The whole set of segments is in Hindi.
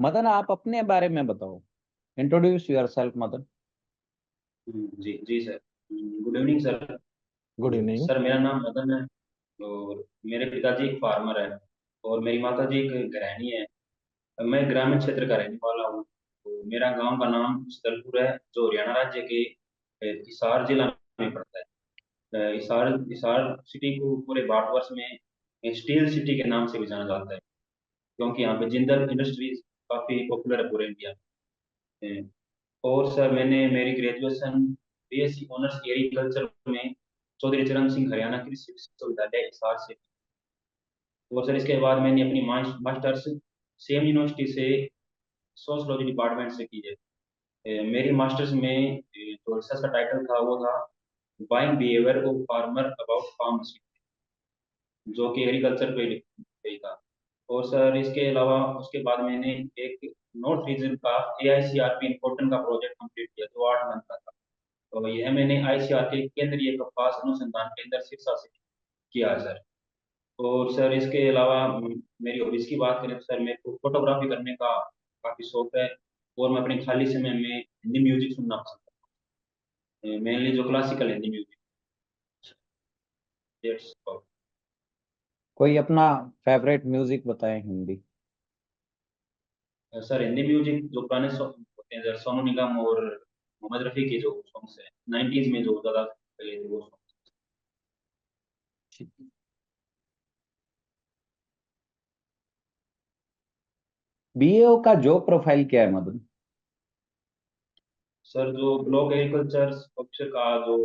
मदन, आप अपने बारे में बताओ। Introduce yourself Madan. जी जी sir. Good evening sir. Good evening. Sir मेरा नाम मदन है। और मेरे पिताजी एक फार्मर है और मेरी माता जी एक गृहिणी है। मैं ग्रामीण क्षेत्र का रहने वाला हूँ। तो मेरा गांव का नाम स्तलपुर है, जो हरियाणा राज्य के हिसार जिला में पड़ता है। हिसार हिसार सिटी को पूरे भारतवर्ष में स्टील सिटी के नाम से भी जाना जाता है, क्योंकि यहाँ पे जिंदल इंडस्ट्रीज काफी पॉपुलर है पूरे इंडिया में। और सर मैंने मेरी ग्रेजुएशन बीएससी ऑनर्स एग्रीकल्चर में चौधरी चरण सिंह हरियाणा कृषि विश्वविद्यालय हिसार से। और सर इसके बाद मैंने अपनी मास्टर्स सेम यूनिवर्सिटी से सोशलॉजी डिपार्टमेंट से की है। मेरी मास्टर्स में जो रिसर्च का टाइटल था वो था buying behaviour of farmer about farm, जो कि एग्रीकल्चर पे ही था। और सर इसके अलावा उसके बाद मैंने एक नॉर्थ रीजन का एआईसीआरपी इम्पोर्टेंट का प्रोजेक्ट कंप्लीट किया जो 8 मंथ का था। तो यह मैंने आईसीआर के केंद्रीय कपास अनुसंधान केंद्र सिरसा से किया है सर। और सर इसके अलावा मेरी हॉबीज की बात करें तो सर मेरे को फोटोग्राफी करने का काफी शौक है। और मैं अपने खाली समय में हिंदी म्यूजिक सुनना पसंद करता हूँ, मेनली जो क्लासिकल हिंदी म्यूजिक। कोई अपना फेवरेट म्यूजिक बताएं हिंदी। सर हिंदी म्यूजिक जो पुराने सॉन्ग होते हैं सर, सोनू निगम और मोहम्मद रफी के जो सॉन्ग्स हैं 90s में जो ज्यादा पहले थे वो सॉन्ग। बीएओ का जॉब प्रोफाइल क्या है मदन? सर जो ब्लॉक एग्रीकल्चर ऑफिसर का जो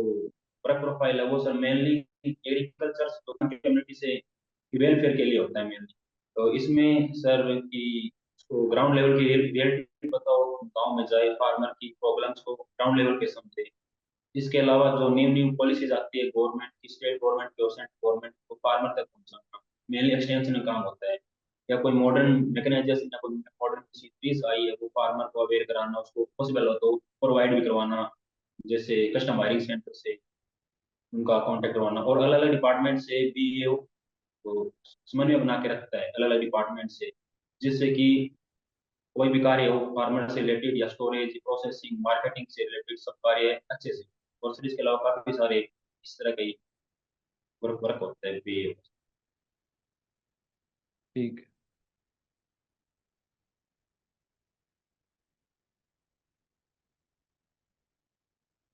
वर्क प्रोफाइल है वो सर मेनली एग्रीकल्चर कम्युनिटी से वेलफेयर के लिए होता है मेनली। तो इसमें सर की उसको ग्राउंड लेवल की रियलिटी बताओ, गांव में जाए, फार्मर की प्रॉब्लम्स को ग्राउंड लेवल पे समझे। इसके अलावा जो न्यू न्यू पॉलिसीज आती है गवर्नमेंट की, स्टेट गवर्नमेंट की और सेंट्रल गवर्नमेंट को, फार्मर तक पहुंचाना मेनली एक्सटेंशन का काम होता है। या कोई मॉडर्न मैकेनाइजेशन या कोई मॉडर्न किसी चीज आई है वो फार्मर को अवेयर कराना, उसको पॉसिबल हो तो प्रोवाइड भी करवाना, जैसे कस्टम हायरिंग सेंटर से उनका कांटेक्ट करवाना। और अलग अलग डिपार्टमेंट से भी ये तो समन्वय बना के रखता है अलग अलग डिपार्टमेंट से, जिससे कि कोई भी कार्य हो फार्मर से रिलेटेड या स्टोरेज प्रोसेसिंग मार्केटिंग से रिलेटेड सब कार्य अच्छे से। और फिर इसके अलावा काफी सारे इस तरह के वर्क वर्क होता है भी। ठीक है।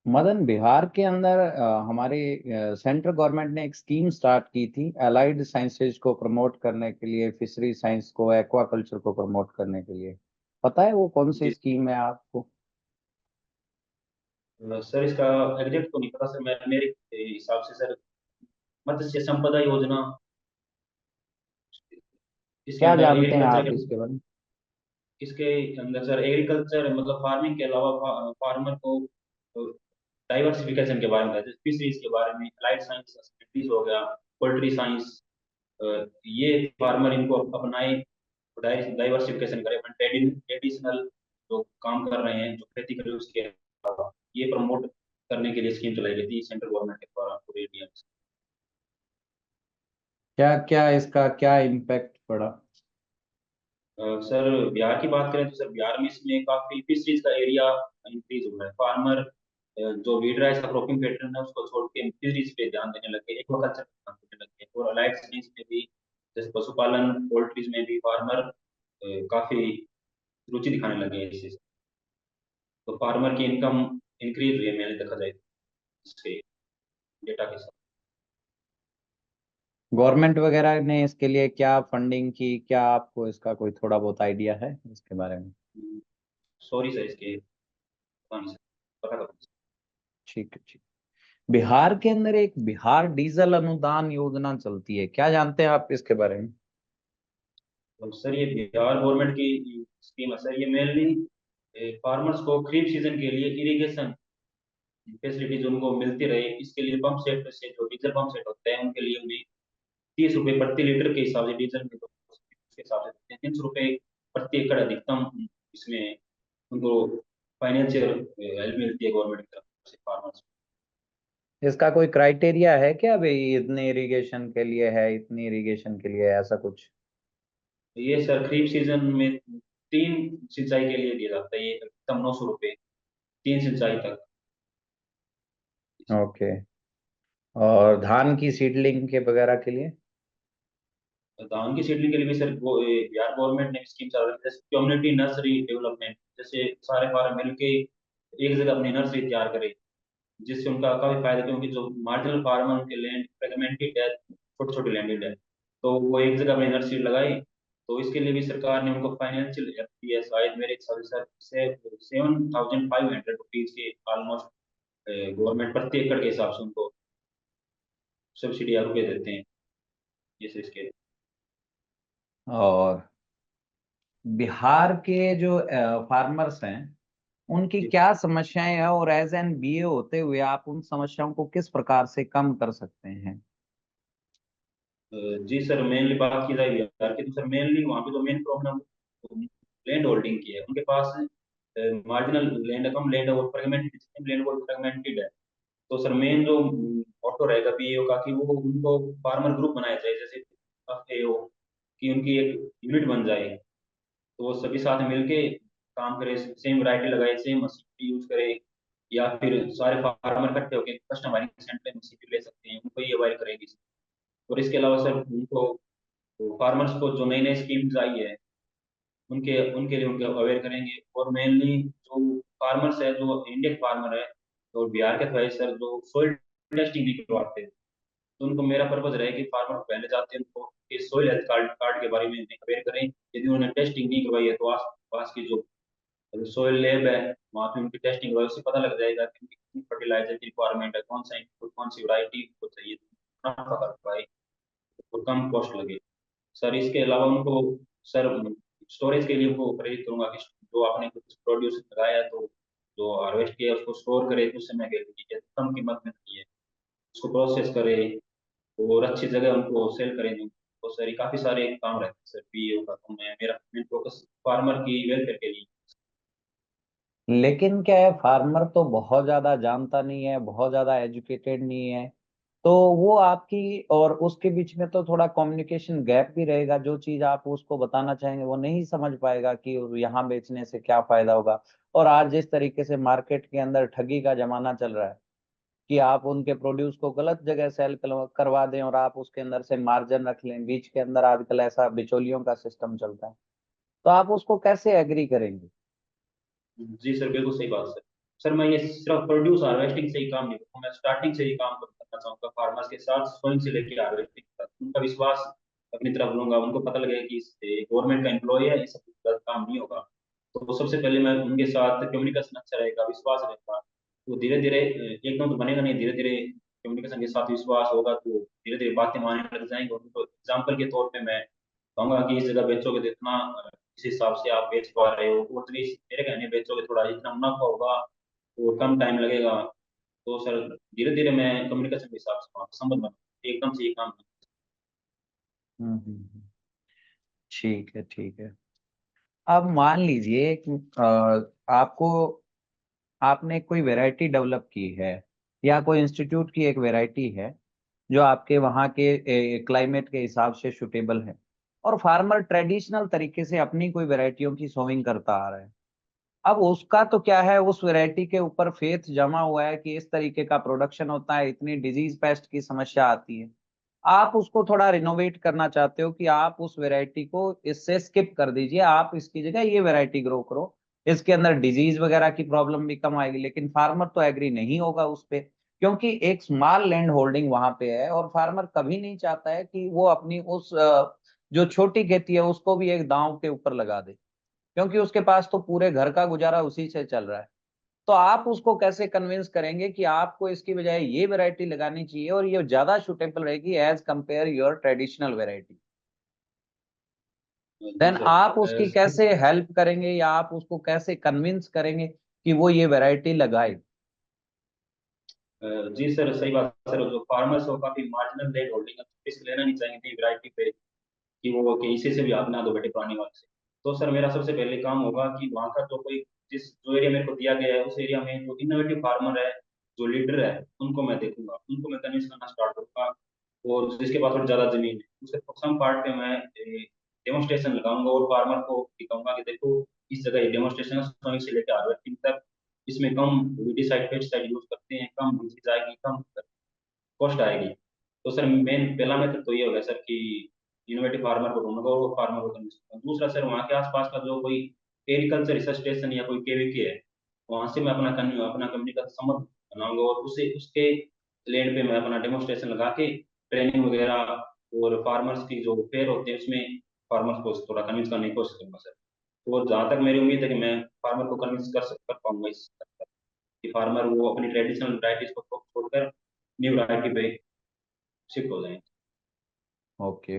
मदन, बिहार के अंदर हमारे सेंट्रल गवर्नमेंट ने एक स्कीम स्टार्ट की थी अलाइड साइंसेज को प्रमोट करने के लिए, फिशरी साइंस को, एक्वाकल्चर को प्रमोट करने के लिए। पता है वो कौन सी जी स्कीम है आपको? सर इसका एग्जैक्ट तो नहीं पता सर, मैं मेरे हिसाब से सर मत्स्य संपदा योजना, इसके क्या अंदर जानते हैं एग्रीकल्चर आप के, इसके बारे में? इसके अंदर सर एग्रीकल्चर मतलब फार्मिंग के अलावा फार्मर को डाइवर्सिफिकेशन के बारे में, जैसे फिशरीज के बारे में, अलाइड साइंस हो गया, पोल्ट्री साइंस, ये फार्मर इनको अपनाए, डाइवर्सिफिकेशन करें, ट्रेडिशनल जो काम कर रहे हैं जो खेती कर रहे हैं उसके अलावा ये प्रमोट करने के लिए स्कीम चलाई गई थी सेंट्रल गवर्नमेंट के द्वारा पूरे इंडिया में। क्या क्या इसका क्या इम्पैक्ट पड़ा? सर बिहार की बात करें तो सर बिहार में इसमें काफी फिशरीज का एरिया इंक्रीज हुआ है। फार्मर जो वीड राइस का क्रॉपिंग पैटर्न है उसको छोड़ के फिशरीज पे ध्यान देने लगे, एक्वाकल्चर पे ध्यान देने लगे। और अलाइड साइंस में भी जैसे पशुपालन पोल्ट्रीज में भी फार्मर काफी रुचि दिखाने लगे हैं इस चीज। तो फार्मर की इनकम इंक्रीज हुई है मैंने देखा जाए इसके डेटा के साथ। गवर्नमेंट वगैरह ने इसके लिए क्या फंडिंग की, क्या आपको इसका कोई थोड़ा बहुत आइडिया है इसके बारे में? सॉरी सर इसके पता नहीं सर, पता करो। ठीक है, ठीक। बिहार के अंदर एक बिहार डीजल अनुदान योजना चलती है, क्या जानते हैं आप इसके बारे में? तो सर ये बिहार गवर्नमेंट की स्कीम है सर, ये मेनली फार्मर्स को खरीफ सीजन के लिए इरिगेशन फैसिलिटीज उनको मिलती रहे इसके लिए पंप सेट से जो डीजल पंप सेट होते हैं उनके लिए उन्हें 30 रुपए प्रति लीटर के हिसाब से डीजल के, तो उसके हिसाब से देते हैं 300 रुपए प्रति एकड़ अधिकतम। इसमें उनको फाइनेंशियल हेल्प मिलती है गवर्नमेंट की तरफ से फार्मर्स। इसका कोई क्राइटेरिया है क्या भाई, इतने इरिगेशन के लिए है, इतनी इरिगेशन के लिए है, ऐसा कुछ? ये सर खरीफ सीजन में तीन सिंचाई के लिए दिया जाता है ये कम 900 रुपये, तीन सिंचाई तक। ओके। और धान की सीडलिंग के वगैरह के लिए? धान की सीडलिंग के लिए भी सर बिहार गवर्नमेंट ने स्कीम चला रही है, जैसे कम्युनिटी नर्सरी डेवलपमेंट, जैसे सारे फार्म मिलके एक जगह अपनी नर्सरी तैयार करें, जिससे उनका काफी फायदा, क्योंकि जो मार्जिनल फार्मर उनके लैंड फ्रेगमेंटेड है, छोटे छोटे लैंडेड है, तो वो एक जगह अपनी नर्सरी लगाए। तो इसके लिए भी सरकार ने उनको फाइनेंशियल हेल्प दी है, शायद मेरे हिसाब से 7,500 रुपीज के ऑलमोस्ट, गवर्नमेंट प्रति एकड़ के हिसाब से उनको सब्सिडी या रुपये देते हैं जैसे इसके। और बिहार के जो फार्मर्स हैं उनकी जी क्या समस्याएं हैं, और एज एन बीए होते हुए आप उन समस्याओं को किस प्रकार से कम कर सकते हैं? जी सर, मेनली बात की जाए बिहार की, तो सर मेनली वहाँ पे जो मेन प्रॉब्लम लैंड होल्डिंग की है, उनके पास मार्जिनल लैंड, कम लैंड और फ्रेगमेंटेड लैंड वो फ्रेगमेंटेड है। तो सर मेन जो ऑटो रहेगा बीएओ का, कि वो उनको फार्मर ग्रुप बनाया जाए, जैसे एफएओ, कि उनकी एक यूनिट बन जाए, तो वो सभी साथ मिलके काम करे, सेम वैरायटी लगाए, सेम मशीन यूज करे, या फिर सारे फार्मर इकट्ठे होकर कस्टमाइजिंग सेंटर में मशीन ले सकते हैं, उनको ये अवाइड करेगी। और इसके अलावा सर उनको, फार्मर्स को जो नई नई स्कीम्स आई है उनके उनके लिए उनको अवेयर करेंगे। और मेनली जो फार्मर्स है, जो इंडियन फार्मर है, तो बिहार के थोड़े सर जो सोइल टेस्टिंग नहीं करवाते, तो उनको मेरा पर्पज रहे कि फार्मर पहले जाते हैं उनको सोइल हेल्थ कार्ड कार्ड के बारे में अवेयर करें। यदि उन्होंने टेस्टिंग नहीं करवाई है, तो आस पास की जो सोइल लैब है वहाँ पे उनकी टेस्टिंग करवाई, उससे पता लग जाएगा कि उनकी कितनी फर्टिलाइजर की रिक्वायरमेंट है, कौन सा इनपुट, कौन सी वैरायटी को चाहिए, मुनाफा कर पाए और कम कॉस्ट लगे। सर इसके अलावा उनको, सर स्टोरेज के लिए उनको प्रेरित करूंगा कि जो आपने कुछ प्रोड्यूस लगाया है, तो जो हार्वेस्ट किया है, उसको स्टोर करे कुछ समय के लिए, कम कीमत में है उसको प्रोसेस करे और अच्छी जगह उनको सेल करें। तो सर ये काफी सारे काम रहते हैं सर पीएओ का, तो मैं मेरा मेन फोकस फार्मर की वेलफेयर के लिए। लेकिन क्या है, फार्मर तो बहुत ज्यादा जानता नहीं है, बहुत ज्यादा एजुकेटेड नहीं है, तो वो आपकी और उसके बीच में तो थोड़ा कम्युनिकेशन गैप भी रहेगा। जो चीज आप उसको बताना चाहेंगे वो नहीं समझ पाएगा कि यहाँ बेचने से क्या फायदा होगा। और आज जिस तरीके से मार्केट के अंदर ठगी का जमाना चल रहा है कि आप उनके प्रोड्यूस को गलत जगह सेल करवा दें और आप उसके अंदर से मार्जिन रख लें, बीच के अंदर आजकल ऐसा बिचौलियों का सिस्टम चलता है, तो आप उसको कैसे एग्री करेंगे? जी सर, बिल्कुल सही बात सर। सर मैं ये सिर्फ प्रोड्यूस हार्वेस्टिंग से ही काम नहीं करूँगा, मैं स्टार्टिंग से ही काम करना चाहूँगा फार्मर्स के साथ, स्वयं से लेकर हार्वेस्टिंग तक उनका विश्वास अपनी तरफ लूंगा, उनको पता लगेगा कि गवर्नमेंट का एम्प्लॉय है, ये सब गलत काम नहीं होगा। तो सबसे पहले मैं उनके साथ कम्युनिकेशन अच्छा रहेगा, विश्वास रहेगा, तो धीरे धीरे एकदम तो बनेगा नहीं, धीरे धीरे कम्युनिकेशन के साथ विश्वास होगा, तो धीरे धीरे बातें मानने लग जाएंगे। उनको एग्जाम्पल के तौर पे मैं कहूंगा कि इस जगह बेचोगे तो इतना, इस हिसाब से आप बेच पा रहे हो, और तो मेरे कहने बेचोगे थोड़ा इतना मुनाफा होगा और कम टाइम लगेगा। तो सर धीरे धीरे मैं कम्युनिकेशन के हिसाब से वहाँ पे संबंध बना, एकदम से ये काम नहीं। ठीक है, ठीक है। अब मान लीजिए कि आपको, आपने कोई वैरायटी डेवलप की है या कोई इंस्टीट्यूट की एक वैरायटी है जो आपके वहाँ के क्लाइमेट के हिसाब से सुटेबल है, और फार्मर ट्रेडिशनल तरीके से अपनी कोई वैरायटियों की सोविंग करता आ रहा है। अब उसका तो क्या है, उस वैरायटी के ऊपर फेथ जमा हुआ है कि इस तरीके का प्रोडक्शन होता है, इतनी डिजीज पेस्ट की समस्या आती है। आप उसको थोड़ा रिनोवेट करना चाहते हो कि आप उस वैरायटी को इससे स्किप कर दीजिए, आप इसकी जगह ये वैरायटी ग्रो करो, इसके अंदर डिजीज वगैरह की प्रॉब्लम भी कम आएगी। लेकिन फार्मर तो एग्री नहीं होगा उस पे, क्योंकि एक स्मॉल लैंड होल्डिंग वहां पे है, और फार्मर कभी नहीं चाहता है कि वो अपनी उस जो छोटी खेती है उसको भी एक दांव के ऊपर लगा दे, क्योंकि उसके पास तो पूरे घर का गुजारा उसी से चल रहा है। तो आप उसको कैसे कन्विंस करेंगे कि आपको इसकी बजाय ये वैरायटी लगानी चाहिए और ये ज्यादा सुटेबल रहेगी as compare your traditional variety? जी देन सर। आप उसकी कैसे हेल्प करेंगे या आप उसको कैसे कन्विंस करेंगे कि वो ये वैरायटी लगाए? जी सर, सही बात सर, जो फार्मर्स हो काफी मार्जिनल रेट होल्डिंग, रिस्क लेना नहीं चाहेंगे नई वैरायटी पे, कि वो कि इसी से भी आप ना दो बेटे पुरानी वाले से। तो सर मेरा सबसे पहले काम होगा कि वहाँ का जो कोई, जिस जो एरिया मेरे को दिया गया है उस एरिया में जो इनोवेटिव फार्मर है, जो लीडर है, उनको मैं देखूंगा, उनको मैं कन्विंस करना स्टार्ट करूंगा। और जिसके पास थोड़ी ज्यादा जमीन है, उसके सम पार्ट पे मैं डेमोस्ट्रेशन लगाऊंगा और फार्मर को दिखाऊंगा कि देखो इस जगह ये डेमोस्ट्रेशन सोइंग से लेकर हार्वेस्टिंग तक, इसमें कम वीडिसाइड पेस्टिसाइड यूज करते हैं, कम डिजीज आएगी, कम कॉस्ट आएगी। तो सर मेन पहला मेथड तो ये होगा सर कि इनोवेटिव फार्मर को ढूंढूंगा और फार्मर को कन्विंस करूंगा। दूसरा सर वहाँ के आसपास का जो कोई एग्रीकल्चर रिसर्च स्टेशन या कोई केवीके है, वहां से मैं अपना कंपनी का संबंध बनाऊंगा और उसे उसके लैंड पे मैं अपना डेमोस्ट्रेशन लगा के ट्रेनिंग वगैरह और फार्मर्स की जो फेयर होते हैं उसमें फार्मर्स को थोड़ा कन्विंस करने की कोशिश करूंगा सर। तो जहाँ तक मेरी उम्मीद है कि मैं फार्मर को कन्विंस कर पाऊंगा इस हद तक कि फार्मर वो अपनी ट्रेडिशनल वराइटीज को छोड़कर न्यू वराइटी पे शिफ्ट हो जाए। ओके।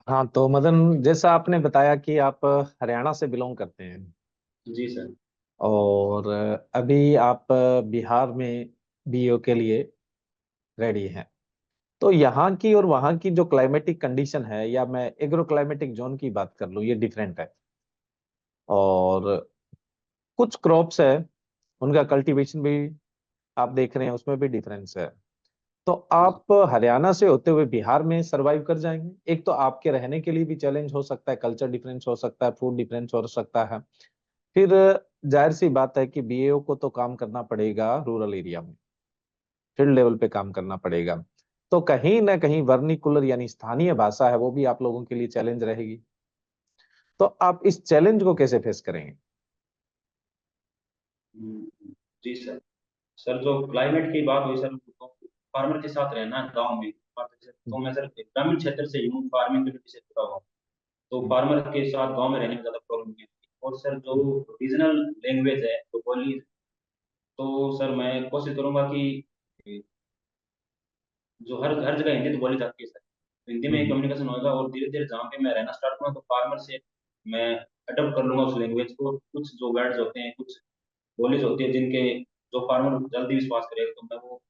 हाँ, तो मदन, जैसा आपने बताया कि आप हरियाणा से बिलोंग करते हैं जी सर। और अभी आप बिहार में बीओ के लिए रेडी हैं, तो यहाँ की और वहाँ की जो क्लाइमेटिक कंडीशन है, या मैं एग्रो क्लाइमेटिक जोन की बात कर लूँ, ये डिफरेंट है। और कुछ क्रॉप्स है, उनका कल्टीवेशन भी आप देख रहे हैं, उसमें भी डिफरेंस है। तो आप हरियाणा से होते हुए बिहार में सरवाइव कर जाएंगे? एक तो आपके रहने के लिए भी चैलेंज हो सकता है, कल्चर डिफरेंस हो सकता है, फूड डिफरेंस हो सकता है। फिर जाहिर सी बात है कि बीएओ को तो काम करना पड़ेगा रूरल एरिया में, फील्ड लेवल पे काम करना पड़ेगा। तो कहीं ना कहीं वर्निकुलर यानी स्थानीय भाषा है, वो भी आप लोगों के लिए चैलेंज रहेगी। तो आप इस चैलेंज को कैसे फेस करेंगे? जी सर। सर जो क्लाइमेट की बात हुई सर, तो फार्मर के साथ रहना गांव में, तो मैं सर ग्रामीण क्षेत्र से हूँ, फार्मिंग कम्युनिटी से जुड़ा हुआ हूँ। तो फार्मर के साथ गांव में रहने में ज्यादा प्रॉब्लम नहीं होती। और सर जो रीजनल लैंग्वेज है तो बोली, तो सर मैं कोशिश करूंगा कि जो हर हर जगह हिंदी तो बोली जाती है सर, तो हिंदी में कम्युनिकेशन होगा। और धीरे धीरे जहाँ पे मैं रहना स्टार्ट करूँगा तो फार्मर से मैं अडॉप्ट कर लूंगा उस लैंग्वेज को। कुछ जो वर्ड्स होते हैं, कुछ बोलीज होती है जिनके जो फार्मर जल्दी विश्वास करेगा, तो मैं वो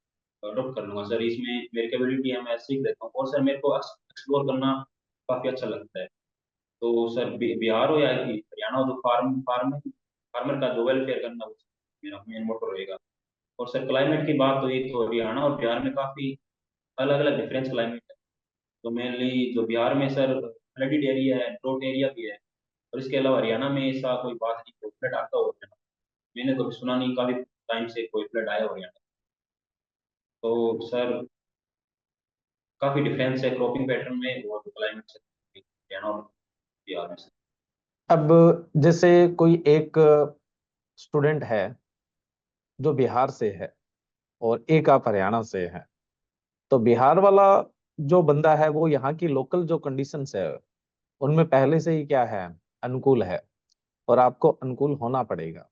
अडॉप्ट कर लूंगा सर। इसमें मेरी कैपेबिलिटी है, मैं सीख लेता हूँ। और सर मेरे को एक्सप्लोर करना काफी अच्छा लगता है। तो सर बिहार हो या हरियाणा हो, जो फार्मर का जो वेलफेयर करना वो मेरा मेन मोटो रहेगा। और सर क्लाइमेट की बात हुई तो हरियाणा और बिहार में काफी अलग अलग डिफरेंस क्लाइमेट है। तो मेनली जो बिहार में सर फ्लडेड एरिया है, ड्रोट एरिया भी है। और इसके अलावा हरियाणा में ऐसा कोई बात नहीं, कोई फ्लड आता हो हरियाणा, मैंने कभी सुना नहीं काफी टाइम से कोई फ्लड आया हो हरियाणा। तो सर काफी डिफरेंस है क्रॉपिंग पैटर्न में और क्लाइमेट से हरियाणा और बिहार में। अब जैसे कोई एक स्टूडेंट है जो बिहार से है और एक आप हरियाणा से हैं, तो बिहार वाला जो बंदा है वो यहाँ की लोकल जो कंडीशंस है उनमें पहले से ही क्या है, अनुकूल है, और आपको अनुकूल होना पड़ेगा।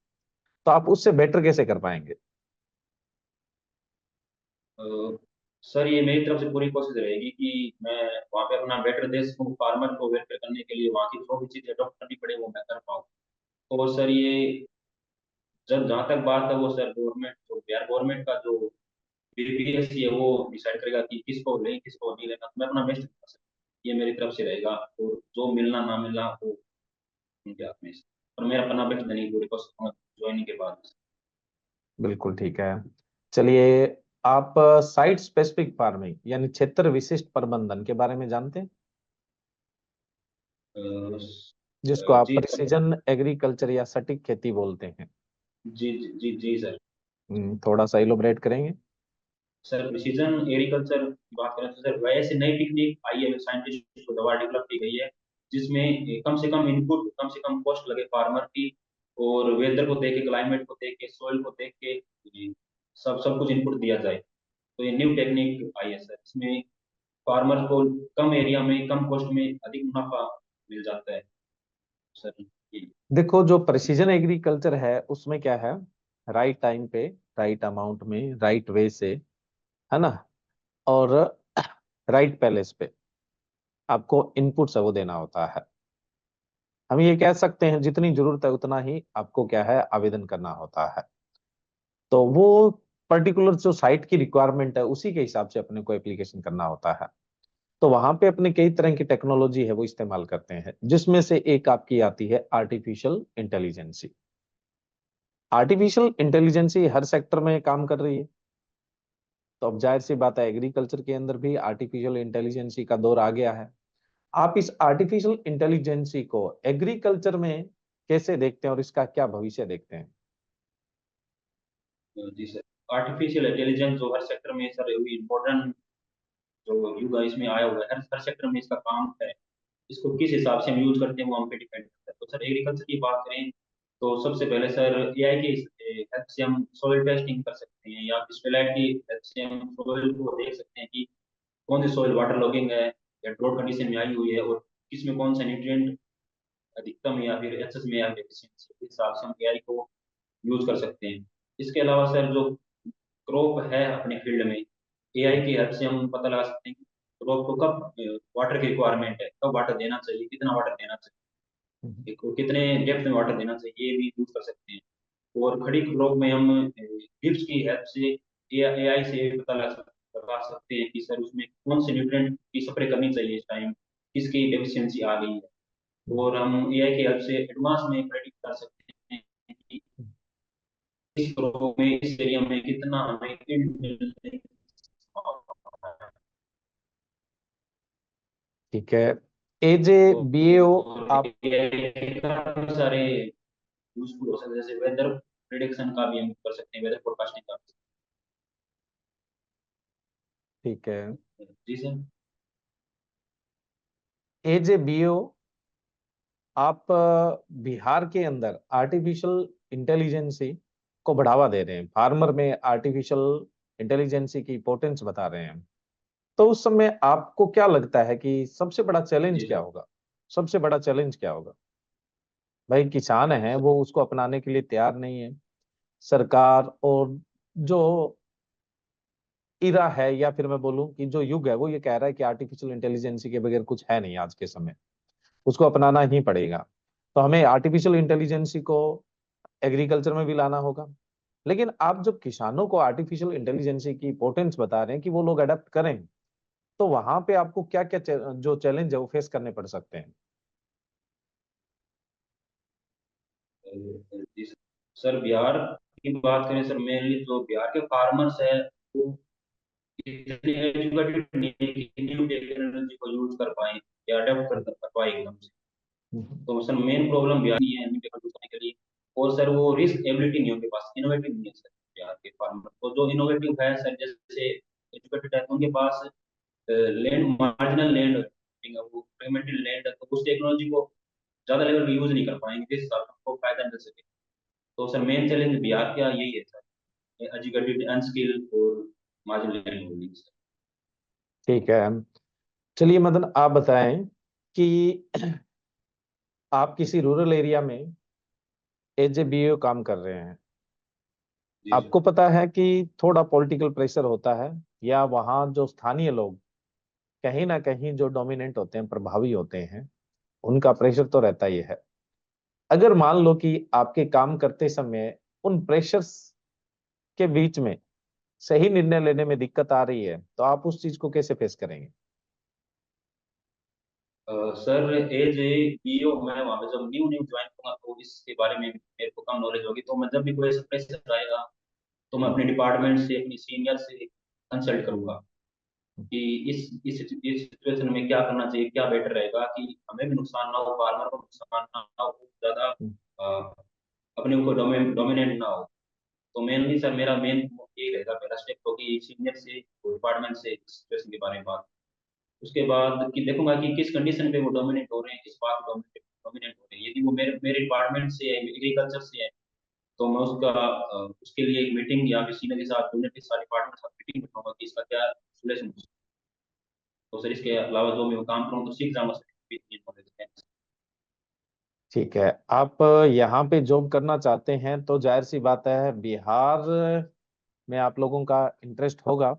तो आप उससे बेटर कैसे कर पाएंगे? अ, सर ये मेरी तरफ से पूरी कोशिश रहेगी कि मैं वहाँ पे अपना बेटर दे सकूँ, फार्मर को वेलफेयर करने के लिए वहाँ की जो भी चीज़ें अडॉप्ट करनी पड़े वो मैं कर पाऊँ। और सर ये जब जहाँ तक बात है वो सर गवर्नमेंट, जो बिहार गवर्नमेंट का जो बीपीएससी है वो डिसाइड करेगा कि किसको लें किसको नहीं लेना। तो मैं अपना बेस्ट दूंगा सर, ये मेरी तरफ से रहेगा। और जो मिलना ना मिलना वो उनके हाथ में है। और मेरा अपना बेस्ट देने की पूरी कोशिश करूंगा ज्वाइनिंग के बाद। बिल्कुल ठीक है। चलिए, आप साइट स्पेसिफिक फार्मिंग यानी क्षेत्र विशिष्ट प्रबंधन के बारे में जानते हैं, जिसको आप जी सर। प्रिसीजन एग्रीकल्चर या सटीक खेती बोलते हैं? जी जी जी जी सर। थोड़ा सा इलोबरेट करेंगे? सर प्रिसीजन एग्रीकल्चर की बात करें तो सर वैसे नई टेक्निक आई है, साइंटिस्ट को दवा डेवलप की गई है जिसमें कम से कम इनपुट, कम से कम कॉस्ट लगे फार्मर की। और वेदर को देख के, क्लाइमेट को देख के, सोइल को देख के ये सब सब कुछ इनपुट दिया जाए। तो ये न्यू टेक्निक आई है सर, इसमें फार्मर को कम एरिया में कम कॉस्ट में अधिक मुनाफा मिल जाता है सर। ये देखो, जो प्रिसीजन एग्रीकल्चर है उसमें क्या है, राइट टाइम पे, राइट अमाउंट में, राइट वे से, है ना, और राइट पैलेस पे आपको इनपुट्स है वो देना होता है। हम ये कह सकते हैं जितनी जरूरत है उतना ही आपको क्या है, आवेदन करना होता है। तो वो पर्टिकुलर जो साइट की रिक्वायरमेंट है उसी के हिसाब से अपने को एप्लीकेशन करना होता है। तो वहां पे अपने कई तरह की टेक्नोलॉजी है वो इस्तेमाल करते हैं, जिसमें से एक आपकी आती है आर्टिफिशियल इंटेलिजेंसी। आर्टिफिशियल इंटेलिजेंसी हर सेक्टर में काम कर रही है। तो अब जाहिर सी बात है एग्रीकल्चर के अंदर भी आर्टिफिशियल इंटेलिजेंसी का दौर आ गया है। आप इस आर्टिफिशियल इंटेलिजेंसी को एग्रीकल्चर में कैसे देखते हैं और इसका क्या भविष्य देखते हैं? जी सर, आर्टिफिशियल इंटेलिजेंस जो हर सेक्टर में सर इम्पोर्टेंट जो युग है इसमें आया हुआ है, हर हर सेक्टर में इसका काम है। इसको किस हिसाब से हम यूज करते हैं वो हम पे डिपेंड करता है। तो सर एग्रीकल्चर की बात करें तो सबसे पहले सर एआई की हेल्प से हम सॉइल टेस्टिंग कर सकते हैं, या स्टेलाइट की हेल्प से हम सॉइल को देख सकते हैं कि कौन सी सॉइल वाटर लॉगिंग है या ड्रॉट कंडीशन में आई हुई है, और किसमें कौन सा न्यूट्रिएंट अधिकतम या फिर एक्सेस में या डेफिशिएंसी, इस हिसाब से हम एआई को यूज कर सकते हैं। इसके अलावा सर जो क्रॉप है अपने फील्ड में, एआई की हेल्प से हम पता लगा सकते हैं कि क्रॉप को कब वाटर की रिक्वायरमेंट है, कब वाटर देना चाहिए, कितना वाटर देना चाहिए, कितने डेप्थ में वाटर देना चाहिए, ये भी यूज कर सकते हैं। और खड़ी क्रॉप में हम ड्रिप्स की हेल्प से एआई से पता लगा सकते हैं कि सर उसमें कौन से न्यूट्रिएंट की स्प्रे करनी चाहिए इस टाइम, किसकी डेफिशिएंसी आ गई है। और हम एआई की हेल्प से एडवांस में प्रेडिक्ट कर सकते हैं कि इस क्रॉप में, इस एरिया में कितना हमें yield मिलने की संभावना है। ठीक है। एज ए बीएओ और आप AI के काफी सारे यूजफुल हो सकते हैं, जैसे वेदर प्रिडिक्शन का भी हम कर सकते हैं, वेदर फोरकास्टिंग का। ठीक है। जी सर। एज ए बीएओ आप बिहार के अंदर आर्टिफिशियल इंटेलिजेंसी को बढ़ावा दे रहे हैं, फार्मर में आर्टिफिशियल इंटेलिजेंसी की इंपॉर्टेंस बता रहे हैं। तो उस समय आपको क्या लगता है कि सबसे बड़ा चैलेंज जी क्या सर। होगा? सबसे बड़ा चैलेंज क्या होगा? भाई किसान है वो उसको अपनाने के लिए तैयार नहीं है। सरकार और जो इरा है या फिर मैं बोलूं कि जो युग है वो ये कह रहा है कि आर्टिफिशियल इंटेलिजेंसी के बगैर कुछ है नहीं आज के समय, उसको अपनाना ही पड़ेगा। तो हमें आर्टिफिशियल इंटेलिजेंसी को एग्रीकल्चर में भी लाना होगा। लेकिन आप जो किसानों को आर्टिफिशियल इंटेलिजेंसी की इंपॉर्टेंस बता रहे हैं कि वो लोग अडेप्ट करें, तो वहां पे आपको क्या क्या जो चैलेंज है वो फेस करने पड़ सकते हैं? जी सर। सर बिहार की बात करें सर, मेनली जो बिहार के फार्मर्स है वो इतने एजुकेटेड नहीं है कि न्यू टेक्नोलॉजी को यूज कर पाए या अडेप्ट कर पाए एकदम से। हम्म। तो सर मेन प्रॉब्लम बिहार की है न्यू टेक्नोलॉजी करने के लिए। और सर वो रिस्क एबिलिटी नहीं है उनके पास, इनोवेटिव नहीं है सर बिहार के फार्मर। तो जो इनोवेटिव है सर, जैसे एजुकेटेड है तो उनके पास लैंड, मार्जिनल लैंड, वो फ्रेगमेंटेड लैंड है, तो उस टेक्नोलॉजी को ज्यादा लेवल पे यूज नहीं कर पाएंगे जिस हिसाब से उनको फायदा मिल सके। तो सर मेन चैलेंज बिहार का यही है सर, एजुकेटेड अनस्किल और मार्जिनल लैंड होल्डिंग सर। ठीक है। चलिए मदन, आप बताएं कि आप किसी रूरल एरिया में एज ए बीएओ काम कर रहे हैं। जी सर। आपको पता है कि थोड़ा पॉलिटिकल प्रेशर होता है, या वहाँ जो स्थानीय लोग कहीं ना कहीं जो डोमिनेंट होते हैं, प्रभावी होते हैं, उनका प्रेशर तो रहता ही है। अगर मान लो कि आपके काम करते समय उन प्रेशर्स के बीच में सही निर्णय लेने में दिक्कत आ रही है, तो आप उस चीज को कैसे फेस करेंगे? सर एज ए पीओ मैं वहाँ पे जब न्यू न्यू ज्वाइन करूंगा तो इसके बारे में मेरे को कम नॉलेज होगी। तो मैं जब भी कोई ऐसा प्रेशर आएगा तो मैं अपने डिपार्टमेंट से, अपनी सीनियर से कंसल्ट करूंगा कि इस सिचुएशन में क्या करना चाहिए, क्या बेटर रहेगा कि हमें भी नुकसान ना हो, फार्मर को नुकसान ना हो, ज्यादा अ, अपने ऊपर डोमिनेट ना हो। तो मेनली सर मेरा मेन ये रहेगा, पहला स्टेप तो कि सीनियर से, डिपार्टमेंट से सिचुएशन के बारे में बात। उसके बाद कि देखूंगा कि किस कंडीशन पे वो डोमिनेट हो रहे हैं, किस बात डोमिनेट हो रहे हैं। यदि वो मेरे मेरे डिपार्टमेंट से है, एग्रीकल्चर से है, तो मैं उसके लिए एक मीटिंग या फिर सीनियर के साथ, जूनियर के साथ, डिपार्टमेंट के साथ मीटिंग बैठाऊंगा कि इसका क्या सोल्यूशन हो सकता है। तो सर इसके अलावा जो मैं काम करूँ तो सीख जाऊंगा सर। ठीक है। आप यहाँ पे जॉब करना चाहते हैं तो जाहिर सी बात है बिहार में आप लोगों का इंटरेस्ट होगा,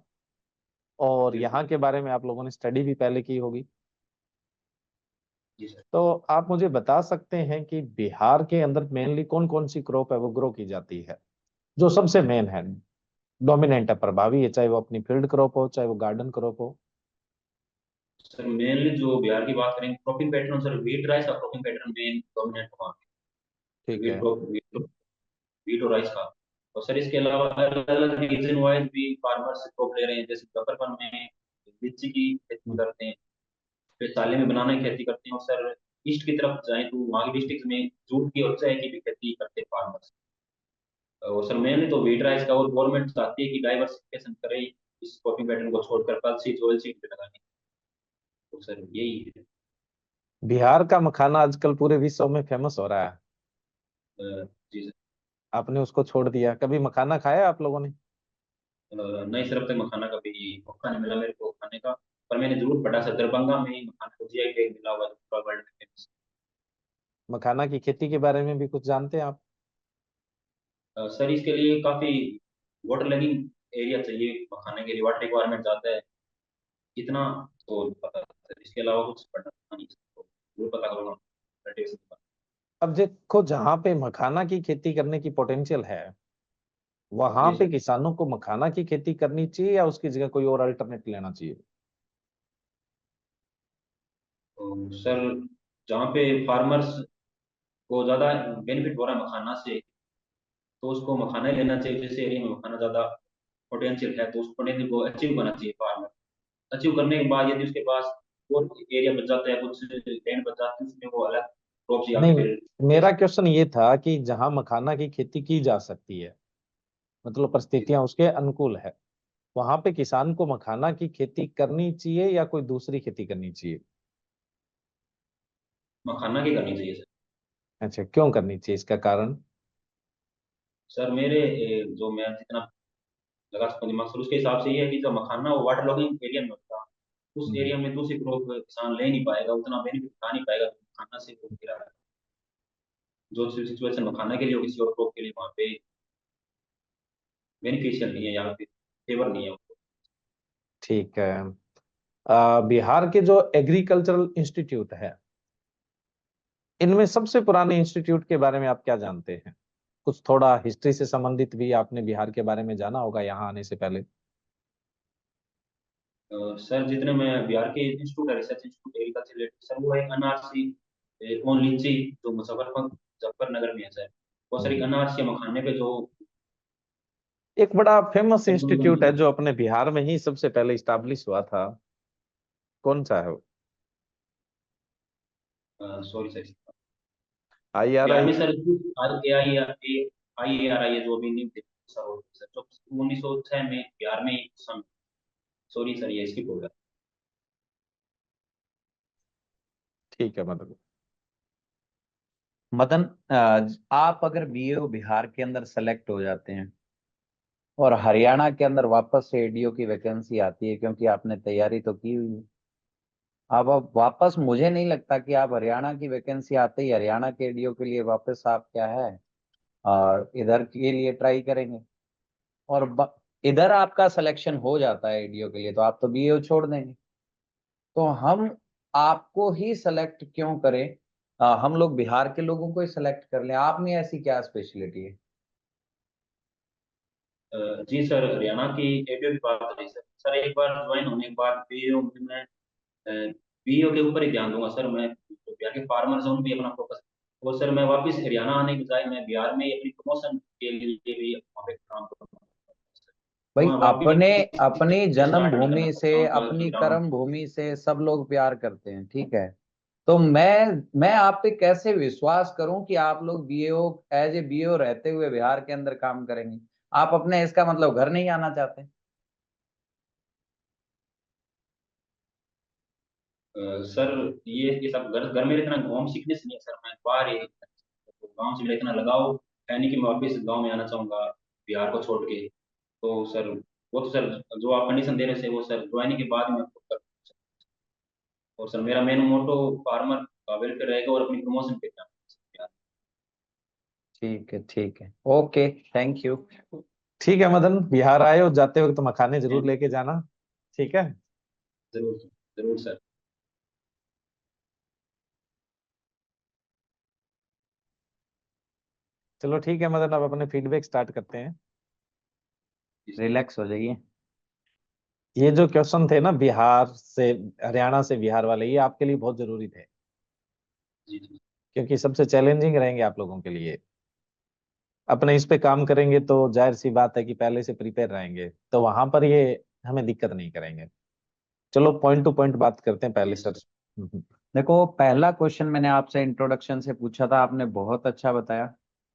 और यहाँ बिल्कुल। के बारे में आप लोगों ने स्टडी भी पहले की होगी। जी सर। तो आप मुझे बता सकते हैं कि बिहार के अंदर मेनली कौन कौन सी क्रॉप है वो ग्रो की जाती है, जो सबसे मेन है, डोमिनेंट है, प्रभावी है, चाहे वो अपनी फील्ड क्रॉप हो चाहे वो गार्डन क्रॉप हो? सर मेनली जो बिहार की बात करें cropping pattern, sir wheat rice का क्रॉपिंग पैटर्न मेन डोमिनेट हुआ है। ठीक व्हीट है। क्रॉप, व्हीट और राइस का। और सर इसके अलावा अलग अलग रीजन वाइज भी फार्मर्स क्रॉप ले रहे हैं, जैसे जफरपन में लीची की खेती करते हैं, फिर साले में बनाना की खेती करते हैं, और सर ईस्ट की तरफ जाएं तो वहाँ की डिस्ट्रिक्ट में जूट की और चाय की भी खेती करते हैं फार्मर्स। और सर मैंने तो वीट राइस का, और गवर्नमेंट चाहती है कि डाइवर्सिफिकेशन करे इस क्रॉपिंग पैटर्न को छोड़कर पल्स सीड ऑयल सीड पे लगाने। तो सर यही है। बिहार का मखाना आजकल पूरे विश्व में फेमस हो रहा है। जी सर। आपने उसको छोड़ दिया, कभी मखाना खाया आप लोगों ने? नहीं सर, अब तक मखाना का भी मौका नहीं मिला मेरे को खाने का, पर मैंने जरूर पढ़ा सर दरभंगा में ही मखाना को जीआई टैग मिला हुआ है, पूरा वर्ल्ड में famous। मखाना की खेती के बारे में भी कुछ जानते हैं आप? सर इसके लिए काफी वाटर लैगिंग एरिया चाहिए, मखाने के लिए वाटर रिक्वायरमेंट ज्यादा है, इतना तो पता है सर, इसके अलावा कुछ पढ़ना नहीं सर, तो जरूर पता करूंगा cultivation के बारे अब देखो, जहाँ पे मखाना की खेती करने की पोटेंशियल है, में। वहां जी पे सर। किसानों को मखाना की खेती करनी चाहिए या उसकी जगह कोई और अल्टरनेट लेना चाहिए? तो सर जहाँ पे फार्मर्स को ज्यादा बेनिफिट हो रहा है मखाना से, तो उसको मखाना ही लेना चाहिए। जिस एरिया में मखाना ज्यादा पोटेंशियल है तो उस पोटेंशियल को अचीव करना चाहिए फार्मर। अचीव करने के बाद यदि उसके पास और एरिया बच जाता है, कुछ लैंड बच जाती है, उसमें वो अलग क्रॉप्स या नहीं, फिर मेरा क्वेश्चन ये था कि जहां मखाना की खेती की जा सकती है, मतलब परिस्थितियां उसके अनुकूल है, वहां पे किसान को मखाना की खेती करनी चाहिए या कोई दूसरी खेती करनी चाहिए? मखाना की करनी चाहिए सर। अच्छा, क्यों करनी चाहिए, इसका कारण? सर मेरे जो मैं जितना लगा सकता हूँ दिमाग सर, उसके हिसाब से ये है कि जो मखाना वो वाटर लॉगिंग एरिया में होता है, उस हम्म। एरिया में दूसरी क्रॉप किसान ले नहीं पाएगा, उतना बेनिफिट उठा नहीं पाएगा मखाना से, वो गिरा है। जो सिचुएशन मखाना के लिए और किसी और क्रॉप के लिए वहाँ पे बेनिफिशियल नहीं है या फिर फेवर नहीं है। ठीक है। बिहार के जो एग्रीकल्चरल इंस्टीट्यूट है, इनमें सबसे पुराने इंस्टीट्यूट के बारे में आप क्या जानते हैं? कुछ थोड़ा हिस्ट्री से संबंधित भी आपने बिहार के बारे में जाना होगा यहाँ आने से पहले। सर जितने मैं बिहार के इंस्टीट्यूट है, research institute agriculture related sir, वो है एनआरसी ओन लीची, जो मुजफ्फरनगर में है सर। वो सर एक हम्म। एनआरसी मखाने पे जो एक बड़ा फेमस इंस्टीट्यूट है टेक्नोलॉजी। जो अपने बिहार में ही सबसे पहले इस्टेब्लिश हुआ था, कौन सा है वो? Sorry sir, Bihar IRI। में सर आई ए आर आई है जो अभी नहीं थे सर, सर जो 1906 में बिहार में ही सॉरी सर ये स्किप हो गया। ठीक है, मतलब। मदन, आप अगर बीएओ बिहार के अंदर सेलेक्ट हो जाते हैं और हरियाणा के अंदर वापस से एडीओ की वैकेंसी आती है, क्योंकि आपने तैयारी तो की हुई है, अब वापस मुझे नहीं लगता कि आप हरियाणा की वैकेंसी आते ही हरियाणा के एडीओ के लिए वापस आप क्या है और इधर के लिए ट्राई करेंगे। और इधर आपका सिलेक्शन हो जाता है एडीओ के लिए तो आप तो बीएओ छोड़ देंगे। तो हम आपको ही सेलेक्ट क्यों करें, हम लोग बिहार के लोगों को ही सेलेक्ट कर लें। आप में ऐसी क्या स्पेशलिटी है? जी सर, हरियाणा की एडीओ की बात रही सर, सर एक बार ज्वाइन होने के बाद बीओ में मैं बीओ के ऊपर ही ध्यान दूंगा सर। मैं जो बिहार के फार्मर हैं उन भी अपना फोकस, और सर मैं वापस हरियाणा आने के बजाय मैं बिहार में ही अपनी प्रमोशन के लिए भी वहाँ पे काम करूंगा। तो भाई, मैं अपने वापिस अपनी स्टार्ट नहीं करना जन्मभूमि से, चाहूंगा अपनी ग्राउंड। कर्म भूमि से सब लोग प्यार करते हैं, ठीक है? तो मैं आप पे कैसे विश्वास करूं कि आप लोग बीएओ, एज ए बीएओ रहते हुए बिहार के अंदर काम करेंगे? आप अपने इसका मतलब घर नहीं आना चाहते? सर ये सब घर घर में इतना होम सिकनेस नहीं है सर, मैं बाहर ही तो गाँव से मेरा इतना लगाव है नहीं कि मैं वापिस गाँव में आना चाहूंगा बिहार को छोड़ के। तो सर वो तो सर जो आप कंडीशन दे रहे थे वो सर ज्वाइनिंग के बाद में खुद कर, और सर मेरा मेन मोटो फार्मर का वेलफेयर रहेगा और अपनी प्रमोशन पे ध्यान देना। ठीक है, ठीक है, ओके, थैंक यू। ठीक है मदन, बिहार आए हो, जाते वक्त मखाने जरूर लेके जाना। ठीक है। जरूर जरूर सर। चलो ठीक है मदन, अब अपने फीडबैक स्टार्ट करते हैं। जी सर। रिलैक्स हो जाइए। ये जो क्वेश्चन थे ना, बिहार से हरियाणा से बिहार वाले, ये आपके लिए बहुत जरूरी थे, जी जी। क्योंकि सबसे चैलेंजिंग रहेंगे आप लोगों के लिए। अपने इस पे काम करेंगे तो जाहिर सी बात है कि पहले से प्रिपेयर रहेंगे, तो वहां पर ये हमें दिक्कत नहीं करेंगे। चलो पॉइंट टू पॉइंट बात करते हैं पहले जी सर। सर। देखो, पहला क्वेश्चन मैंने आपसे इंट्रोडक्शन से पूछा था, आपने बहुत अच्छा बताया।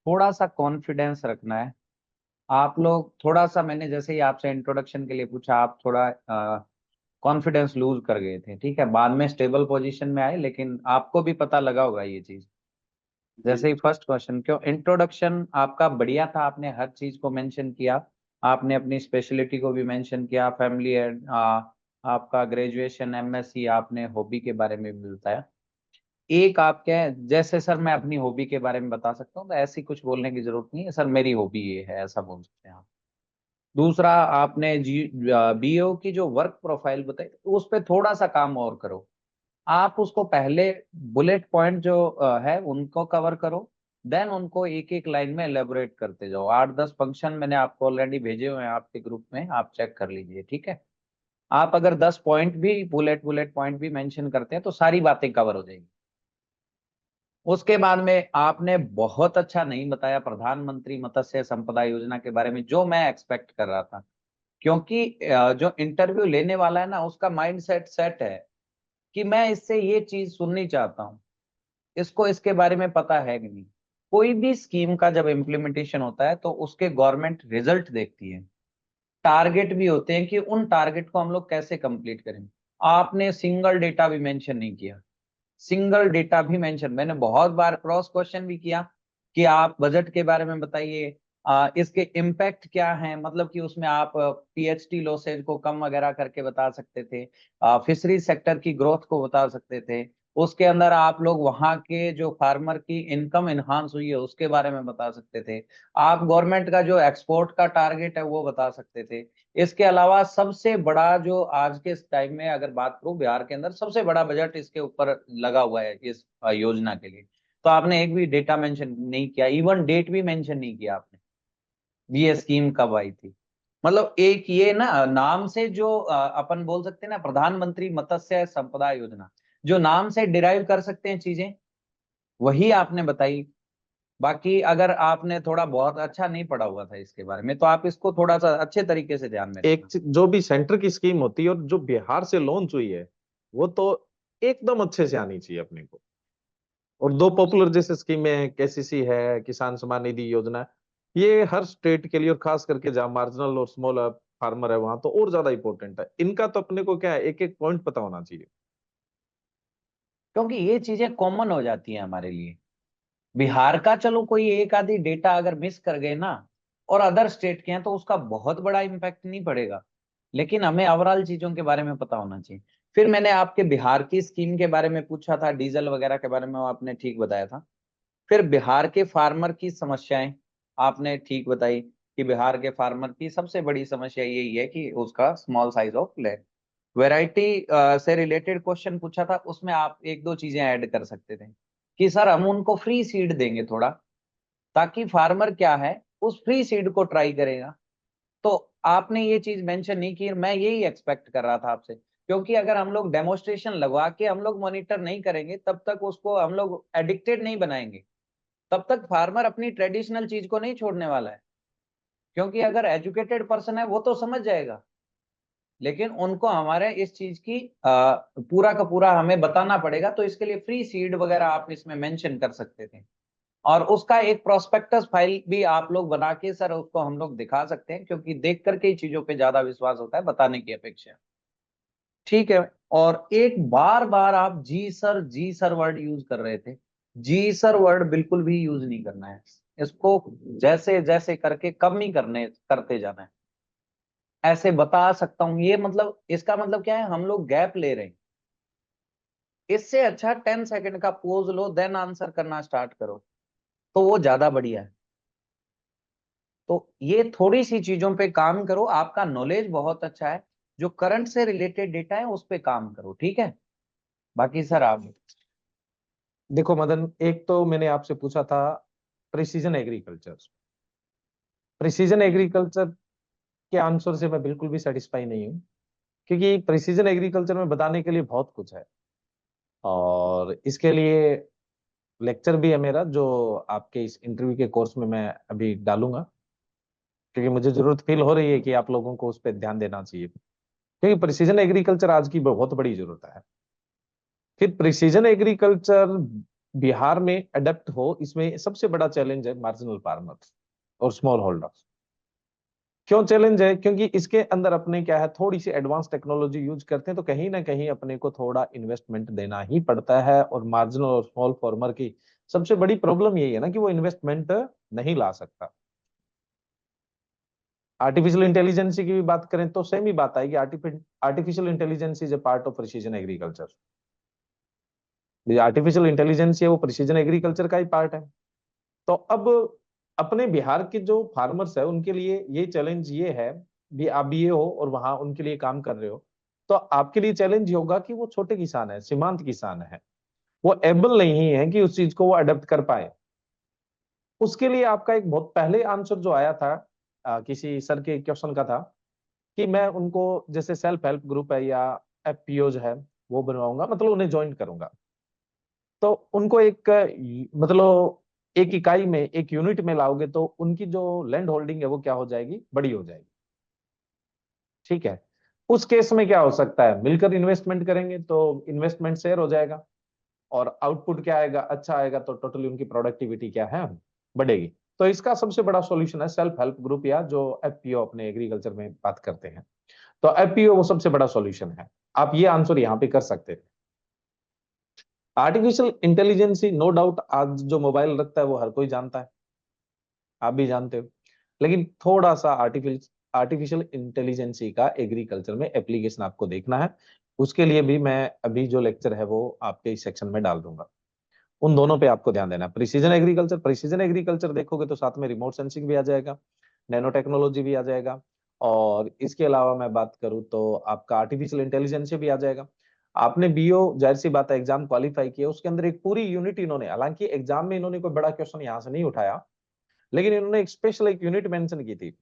थोड़ा सा कॉन्फिडेंस रखना है आप लोग। थोड़ा सा मैंने जैसे ही आपसे इंट्रोडक्शन के लिए पूछा, आप थोड़ा कॉन्फिडेंस लूज कर गए थे, ठीक है। बाद में स्टेबल पोजीशन में आए, लेकिन आपको भी पता लगा होगा ये चीज। जी जैसे ही फर्स्ट क्वेश्चन, क्यों इंट्रोडक्शन आपका बढ़िया था, आपने हर चीज को मेंशन किया। आपने अपनी स्पेशलिटी को भी मेंशन किया, फैमिली एंड आपका ग्रेजुएशन, एमएससी, आपने हॉबी के बारे में भी बताया। एक आप क्या है, जैसे सर मैं अपनी हॉबी के बारे में बता सकता हूँ, तो ऐसी कुछ बोलने की जरूरत नहीं है सर, मेरी हॉबी ये है, ऐसा बोल सकते हैं आप। दूसरा, आपने जी बीओ की जो वर्क प्रोफाइल बताई, तो उस पर थोड़ा सा काम और करो। आप उसको पहले बुलेट पॉइंट जो है उनको कवर करो, देन उनको एक एक लाइन में एलेबोरेट करते जाओ। 8-10 फंक्शन मैंने आपको ऑलरेडी भेजे हुए हैं आपके ग्रुप में, आप चेक कर लीजिए, ठीक है। आप अगर 10 पॉइंट भी बुलेट बुलेट पॉइंट भी मेंशन करते हैं तो सारी बातें कवर हो जाएंगी। उसके बाद में आपने बहुत अच्छा नहीं बताया प्रधानमंत्री मत्स्य संपदा योजना के बारे में, जो मैं एक्सपेक्ट कर रहा था। क्योंकि जो इंटरव्यू लेने वाला है ना, उसका माइंड सेट सेट है कि मैं इससे ये चीज सुननी चाहता हूँ, इसको इसके बारे में पता है कि नहीं। कोई भी स्कीम का जब इम्प्लीमेंटेशन होता है तो उसके गवर्नमेंट रिजल्ट देखती है, टारगेट भी होते हैं कि उन टारगेट को हम लोग कैसे कंप्लीट करें। आपने सिंगल डेटा भी मेंशन नहीं किया। सिंगल डेटा भी मेंशन, मैंने बहुत बार क्रॉस क्वेश्चन भी किया कि आप बजट के बारे में बताइए, इसके इम्पैक्ट क्या है, मतलब कि उसमें आप पीएचडी लॉसेज को कम वगैरह करके बता सकते थे, फिशरी सेक्टर की ग्रोथ को बता सकते थे, उसके अंदर आप लोग वहां के जो फार्मर की इनकम इनहांस हुई है उसके बारे में बता सकते थे, आप गवर्नमेंट का जो एक्सपोर्ट का टारगेट है वो बता सकते थे। इसके अलावा सबसे बड़ा जो आज के टाइम में अगर बात करूं, बिहार के अंदर सबसे बड़ा बजट इसके ऊपर लगा हुआ है इस योजना के लिए, तो आपने एक भी डेटा मेंशन नहीं किया, इवन डेट भी मेंशन नहीं किया आपने, ये स्कीम कब आई थी। मतलब एक ये ना नाम से जो अपन बोल सकते हैं ना, प्रधानमंत्री मत्स्य संपदा योजना, जो नाम से डिराइव कर सकते हैं चीजें, वही आपने बताई। बाकी अगर आपने थोड़ा बहुत अच्छा नहीं पढ़ा हुआ था इसके बारे में, तो आप इसको थोड़ा सा अच्छे तरीके से ध्यान में रखना। जो भी सेंटर की स्कीम होती है और जो बिहार से लॉन्च हुई है, वो तो एकदम अच्छे से आनी चाहिए अपने को। और दो पॉपुलर जैसे स्कीमें हैं, केसीसी है, किसान सम्मान निधि योजना, ये हर स्टेट के लिए और खास करके जहाँ मार्जिनल और स्मॉल फार्मर है वहां तो और ज्यादा इंपॉर्टेंट है। इनका तो अपने को क्या है, एक एक पॉइंट पता होना चाहिए। क्योंकि ये चीजें कॉमन हो जाती हैं हमारे लिए। बिहार का चलो कोई एक आधी डेटा अगर मिस कर गए ना, और अदर स्टेट के हैं, तो उसका बहुत बड़ा इम्पैक्ट नहीं पड़ेगा। लेकिन हमें ओवरऑल चीजों के बारे में पता होना चाहिए। फिर मैंने आपके बिहार की स्कीम के बारे में पूछा था, डीजल वगैरह के बारे में, वो आपने ठीक बताया था। फिर बिहार के फार्मर की समस्याएं आपने ठीक बताई, कि बिहार के फार्मर की सबसे बड़ी समस्या यही है कि उसका small size of land. Variety से रिलेटेड क्वेश्चन पूछा था, उसमें आप एक दो चीजें ऐड कर सकते थे कि सर हम उनको फ्री सीड देंगे थोड़ा, ताकि फार्मर क्या है उस फ्री सीड को ट्राई करेगा। तो आपने ये चीज मेंशन नहीं की, मैं यही एक्सपेक्ट कर रहा था आपसे। क्योंकि अगर हम लोग डेमोस्ट्रेशन लगवा के हम लोग मॉनिटर नहीं करेंगे, तब तक उसको हम लोग एडिक्टेड नहीं बनाएंगे, तब तक फार्मर अपनी ट्रेडिशनल चीज को नहीं छोड़ने वाला है। क्योंकि अगर एजुकेटेड पर्सन है वो तो समझ जाएगा, लेकिन उनको हमारे इस चीज की पूरा का पूरा हमें बताना पड़ेगा। तो इसके लिए फ्री सीड वगैरह आप इसमें मेंशन कर सकते थे, और उसका एक प्रोस्पेक्टस फाइल भी आप लोग बना के सर उसको हम लोग दिखा सकते हैं, क्योंकि देख करके ही चीजों पे ज्यादा विश्वास होता है बताने की अपेक्षा। ठीक है। और एक बार बार आप जी सर वर्ड यूज कर रहे थे, जी सर वर्ड बिल्कुल भी यूज नहीं करना है। इसको जैसे जैसे करके कम ही करते जाना है। ऐसे बता सकता हूं, ये मतलब इसका मतलब क्या है, हम लोग गैप ले रहे हैं। इससे अच्छा 10 सेकंड का पोज लो, देन आंसर करना स्टार्ट करो, तो वो ज्यादा बढ़िया है। तो ये थोड़ी सी चीजों पे काम करो, आपका नॉलेज बहुत अच्छा है, जो करंट से रिलेटेड डेटा है उस पे काम करो, ठीक है। बाकी सर आप। देखो मदन, एक तो मैंने आपसे पूछा था प्रिसीजन एग्रीकल्चर। प्रिसीजन एग्रीकल्चर के आंसर से मैं बिल्कुल भी सेटिस्फाई नहीं हूँ, क्योंकि प्रिसीजन एग्रीकल्चर में बताने के लिए बहुत कुछ है। और इसके लिए लेक्चर भी है मेरा जो आपके इस इंटरव्यू के कोर्स में मैं अभी डालूंगा, क्योंकि मुझे जरूरत फील हो रही है कि आप लोगों को उस पर ध्यान देना चाहिए, क्योंकि प्रिसीजन एग्रीकल्चर आज की बहुत बड़ी जरूरत है। फिर प्रिसीजन एग्रीकल्चर बिहार में अडेप्ट हो, इसमें सबसे बड़ा चैलेंज है मार्जिनल फार्मर्स और स्मॉल होल्डर्स। क्यों चैलेंज है? क्योंकि इसके अंदर अपने क्या है, थोड़ी सी एडवांस टेक्नोलॉजी यूज करते हैं, तो कहीं ना कहीं अपने को थोड़ा इन्वेस्टमेंट देना ही पड़ता है। और मार्जिनल और स्मॉल फार्मर की सबसे बड़ी प्रॉब्लम यही है ना कि वो इन्वेस्टमेंट नहीं ला सकता। आर्टिफिशियल इंटेलिजेंस की भी बात करें तो सेम ही बात आएगी। Artificial intelligence is a part of precision agriculture. Artificial intelligence है वो प्रिसीजन एग्रीकल्चर का ही पार्ट है। तो अब अपने बिहार के जो फार्मर्स है उनके लिए ये चैलेंज ये है, भी आप बीए हो और वहां उनके लिए काम कर रहे हो, तो आपके लिए चैलेंज ये होगा कि वो छोटे किसान है, सीमांत किसान है, वो एबल नहीं है कि उस चीज को वो अडेप्ट कर पाए। उसके लिए आपका एक बहुत पहले आंसर जो आया था, किसी सर के क्वेश्चन का था कि मैं उनको जैसे सेल्फ हेल्प ग्रुप है या एफपीओ है वो बनवाऊंगा, मतलब उन्हें ज्वाइन करूंगा। तो उनको एक मतलब एक इकाई में, एक यूनिट में लाओगे तो उनकी जो लैंड होल्डिंग है वो क्या हो जाएगी, बड़ी हो जाएगी। ठीक है, उस केस में क्या हो सकता है, मिलकर इन्वेस्टमेंट करेंगे तो इन्वेस्टमेंट शेयर हो जाएगा, और आउटपुट क्या आएगा, अच्छा आएगा, तो टोटली उनकी प्रोडक्टिविटी क्या है, बढ़ेगी। तो इसका सबसे बड़ा सॉल्यूशन है सेल्फ हेल्प ग्रुप, या जो एफपीओ अपने एग्रीकल्चर में बात करते हैं। तो एफपीओ वो सबसे बड़ा सॉल्यूशन है। आप ये आंसर यहाँ पे कर सकते थे। आर्टिफिशियल इंटेलिजेंस, नो डाउट आज जो मोबाइल रखता है वो हर कोई जानता है, आप भी जानते हो। लेकिन थोड़ा सा आर्टिफिशियल इंटेलिजेंसी का एग्रीकल्चर में एप्लीकेशन आपको देखना है। उसके लिए भी मैं अभी जो लेक्चर है वो आपके इस सेक्शन में डाल दूंगा। उन दोनों पे आपको ध्यान देना है। प्रिसीजन एग्रीकल्चर देखोगे तो साथ में रिमोट सेंसिंग भी आ जाएगा, नैनो टेक्नोलॉजी भी आ जाएगा, और इसके अलावा मैं बात करूं तो आपका आर्टिफिशियल इंटेलिजेंस भी आ जाएगा। आपने बीओ, जाहिर सी बात है, एग्जाम क्वालिफाई किया, उसके अंदर एक पूरी यूनिट इन्होंने, हालांकि एग्जाम में इन्होंने कोई बड़ा क्वेश्चन यहाँ से नहीं उठाया, लेकिन इन्होंने एक स्पेशल एक यूनिट मेंशन की थी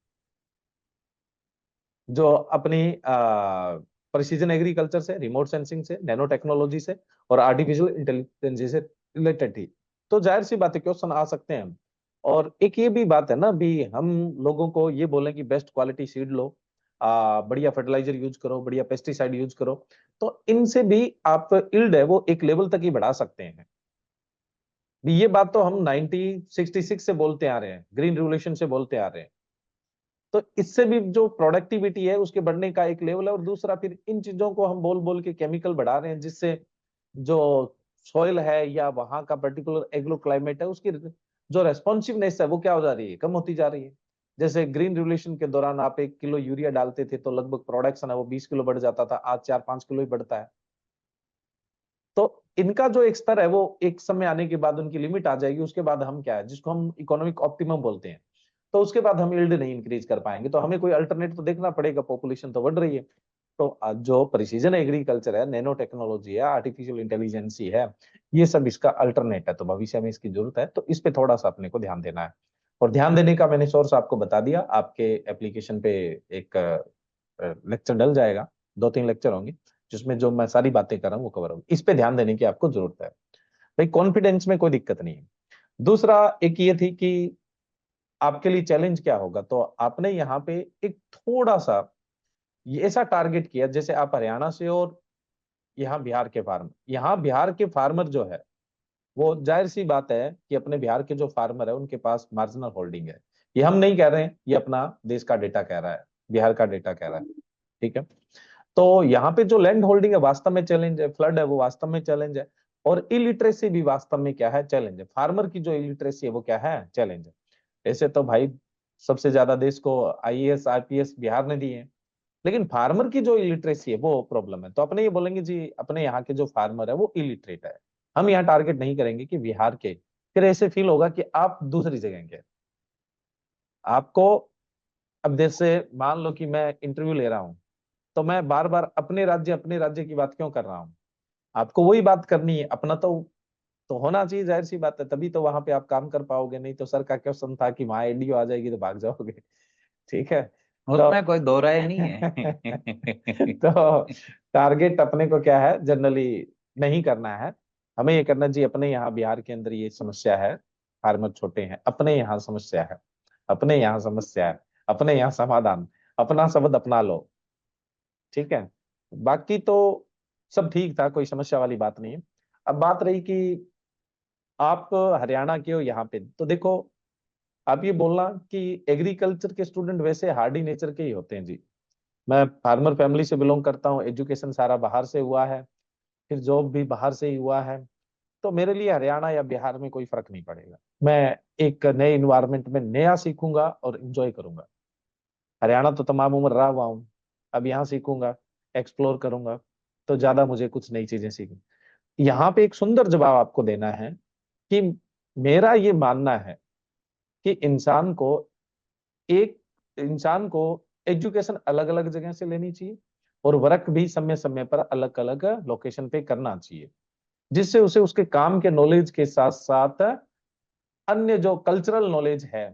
जो अपनी प्रिसीजन एग्रीकल्चर से, रिमोट सेंसिंग से, नैनो टेक्नोलॉजी से और आर्टिफिशियल इंटेलिजेंस से रिलेटेड थी। तो जाहिर सी बात है क्वेश्चन आ सकते हैं। और एक ये भी बात है ना भी, हम लोगों को ये बोलें कि बेस्ट क्वालिटी सीड लो, बढ़िया फर्टिलाइजर यूज करो, बढ़िया पेस्टिसाइड यूज करो, तो इनसे भी आप इल्ड है वो एक लेवल तक ही बढ़ा सकते हैं। भी ये बात तो हम 1966 से बोलते आ रहे हैं, ग्रीन रिवोल्यूशन से बोलते आ रहे हैं। तो इससे भी जो प्रोडक्टिविटी है उसके बढ़ने का एक लेवल है। और दूसरा, फिर इन चीजों को हम बोल बोल के केमिकल बढ़ा रहे हैं, जिससे जो सॉइल है या वहां का पर्टिकुलर एग्रो क्लाइमेट है उसकी जो रेस्पॉन्सिवनेस है वो क्या हो जा रही है, कम होती जा रही है। जैसे ग्रीन रिवोल्यूशन के दौरान आप 1 किलो यूरिया डालते थे तो लगभग प्रोडक्शन है वो 20 किलो बढ़ जाता था, आज 4-5 किलो ही बढ़ता है। तो इनका जो एक स्तर है वो एक समय आने के बाद उनकी लिमिट आ जाएगी, उसके बाद हम क्या है, जिसको हम इकोनॉमिक ऑप्टिमम बोलते हैं, तो उसके बाद हम यील्ड नहीं इंक्रीज कर पाएंगे। तो हमें कोई अल्टरनेट तो देखना पड़ेगा, पॉपुलेशन तो बढ़ रही है। तो जो प्रिसीजन एग्रीकल्चर है, नैनो टेक्नोलॉजी है, आर्टिफिशियल इंटेलिजेंस है, ये सब इसका अल्टरनेट है। तो भविष्य में इसकी जरूरत है, तो इस पे थोड़ा सा अपने को ध्यान देना है। और ध्यान देने का मैंने सोर्स आपको बता दिया, आपके एप्लीकेशन पे एक लेक्चर डल जाएगा, 2-3 लेक्चर होंगे जिसमें जो मैं सारी बातें कर रहा हूँ वो कवर होगी। इस पे ध्यान देने की आपको जरूरत है भाई, कॉन्फिडेंस में कोई दिक्कत नहीं है। दूसरा एक ये थी कि आपके लिए चैलेंज क्या होगा, तो आपने यहाँ पे एक थोड़ा सा ये ऐसा टारगेट किया, जैसे आप हरियाणा से और यहाँ बिहार के फार्मर, यहाँ बिहार के फार्मर जो है वो जाहिर सी बात है कि अपने बिहार के जो फार्मर है उनके पास मार्जिनल होल्डिंग है। ये हम नहीं कह रहे हैं, ये अपना देश का डेटा कह रहा है, बिहार का डेटा कह रहा है। ठीक है, तो यहाँ पे जो लैंड होल्डिंग है वास्तव में चैलेंज है, फ्लड है वो वास्तव में चैलेंज है, और इलिटरेसी भी वास्तव में क्या है, चैलेंज है। फार्मर की जो इलिटरेसी है वो क्या है, चैलेंज है। ऐसे तो भाई सबसे ज्यादा देश को आईएएस आईपीएस बिहार ने दिए हैं, लेकिन फार्मर की जो इलिटरेसी है वो प्रॉब्लम है। तो अपने ये बोलेंगे जी अपने यहाँ के जो फार्मर है वो इलिटरेट है, हम यहाँ टारगेट नहीं करेंगे कि बिहार के। फिर ऐसे फील होगा कि आप दूसरी जगह के, आपको, अब जैसे मान लो कि मैं इंटरव्यू ले रहा हूँ, तो मैं बार बार अपने राज्य की बात क्यों कर रहा हूँ, आपको वही बात करनी है। अपना तो होना चाहिए, जाहिर सी बात है, तभी तो वहां पे आप काम कर पाओगे। नहीं तो सर का क्वेश्चन था कि वहां एडीओ आ जाएगी तो भाग जाओगे। ठीक है, तो उसमें कोई दो राय नहीं है। तो टारगेट अपने को क्या है, जनरली नहीं करना है। हमें ये करना चाहिए, अपने यहाँ बिहार के अंदर ये समस्या है, फार्मर छोटे हैं, अपने यहाँ समस्या है, अपने यहाँ समस्या है, अपने यहाँ समाधान, अपना शब्द अपना लो। ठीक है, बाकी तो सब ठीक था, कोई समस्या वाली बात नहीं है। अब बात रही कि आप हरियाणा के हो यहाँ पे, तो देखो आप ये बोलना कि एग्रीकल्चर के स्टूडेंट वैसे हार्डी नेचर के ही होते हैं जी। मैं फार्मर फैमिली से बिलोंग करता हूँ, एजुकेशन सारा बाहर से हुआ है, फिर जॉब भी बाहर से ही हुआ है, तो मेरे लिए हरियाणा या बिहार में कोई फर्क नहीं पड़ेगा। मैं एक नए इन्वायरमेंट में नया सीखूंगा और एंजॉय करूंगा। हरियाणा तो तमाम उम्र रहा हुआ हूँ, अब यहाँ सीखूंगा, एक्सप्लोर करूंगा, तो ज्यादा मुझे कुछ नई चीजें सीखनी। यहाँ पे एक सुंदर जवाब आपको देना है कि मेरा ये मानना है कि एक इंसान को एजुकेशन अलग अलग जगह से लेनी चाहिए और वर्क भी समय समय पर अलग अलग लोकेशन पे करना चाहिए, जिससे उसे उसके काम के नॉलेज के साथ साथ अन्य जो कल्चरल नॉलेज है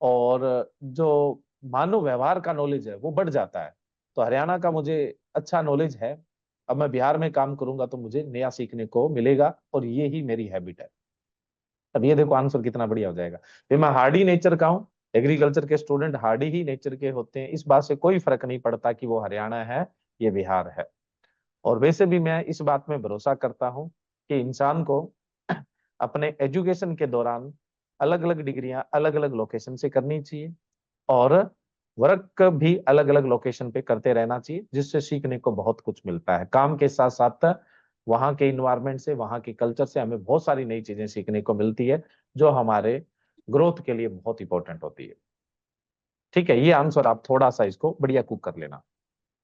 और जो मानव व्यवहार का नॉलेज है वो बढ़ जाता है। तो हरियाणा का मुझे अच्छा नॉलेज है, अब मैं बिहार में काम करूंगा तो मुझे नया सीखने को मिलेगा और ये ही मेरी हैबिट है। अब ये देखो आंसर कितना बढ़िया हो जाएगा। फिर मैं हार्डी नेचर का हूँ, एग्रीकल्चर के स्टूडेंट हार्डी ही नेचर के होते हैं, इस बात से कोई फर्क नहीं पड़ता कि वो हरियाणा है ये बिहार है। और वैसे भी मैं इस बात में भरोसा करता हूँ कि इंसान को अपने एजुकेशन के दौरान अलग अलग डिग्रियां अलग अलग लोकेशन से करनी चाहिए और वर्क भी अलग अलग लोकेशन पे करते रहना चाहिए, जिससे सीखने को बहुत कुछ मिलता है। काम के साथ साथ वहाँ के इन्वायरमेंट से, वहाँ के कल्चर से हमें बहुत सारी नई चीजें सीखने को मिलती है जो हमारे ग्रोथ के लिए बहुत इंपॉर्टेंट होती है। ठीक है, ये आंसर आप थोड़ा सा इसको बढ़िया कुक कर लेना,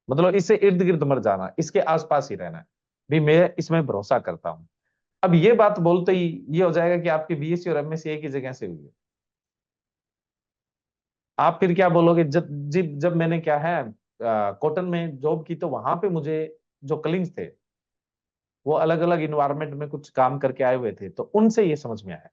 मतलब इससे इर्द गिर्द मर जाना, इसके आसपास ही रहना है भी, मैं इसमें भरोसा करता हूँ। अब ये बात बोलते ही ये हो जाएगा कि आपकी बीएससी और एमएससी एक ही जगह से हुई है। आप फिर क्या बोलोगे, जब मैंने क्या है कॉटन में जॉब की तो वहां पे मुझे जो कलीग्स थे वो अलग अलग इन्वायरमेंट में कुछ काम करके आए हुए थे, तो उनसे ये समझ में आया,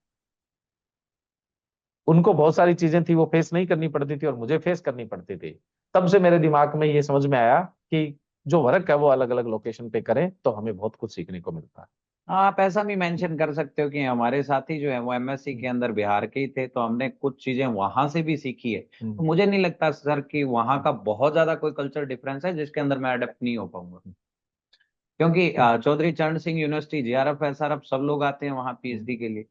उनको बहुत सारी चीजें थी वो फेस नहीं करनी पड़ती थी और मुझे फेस करनी पड़ती थी। तब से मेरे दिमाग में ये समझ में आया कि जो वर्क है वो अलग अलग लोकेशन पे करें तो हमें बहुत कुछ सीखने को मिलता है। आप ऐसा भी मेंशन कर सकते हो कि हमारे साथी जो है वो एमएससी के अंदर बिहार के ही थे, तो हमने कुछ चीजें वहां से भी सीखी है। तो मुझे नहीं लगता सर कि वहां का बहुत ज्यादा कोई कल्चर डिफरेंस है जिसके अंदर मैं अडेप्ट नहीं हो पाऊंगा, क्योंकि चौधरी चरण सिंह यूनिवर्सिटी, जेआरएफ, एसआरएफ सब लोग आते हैं वहाँ पीएचडी के लिए।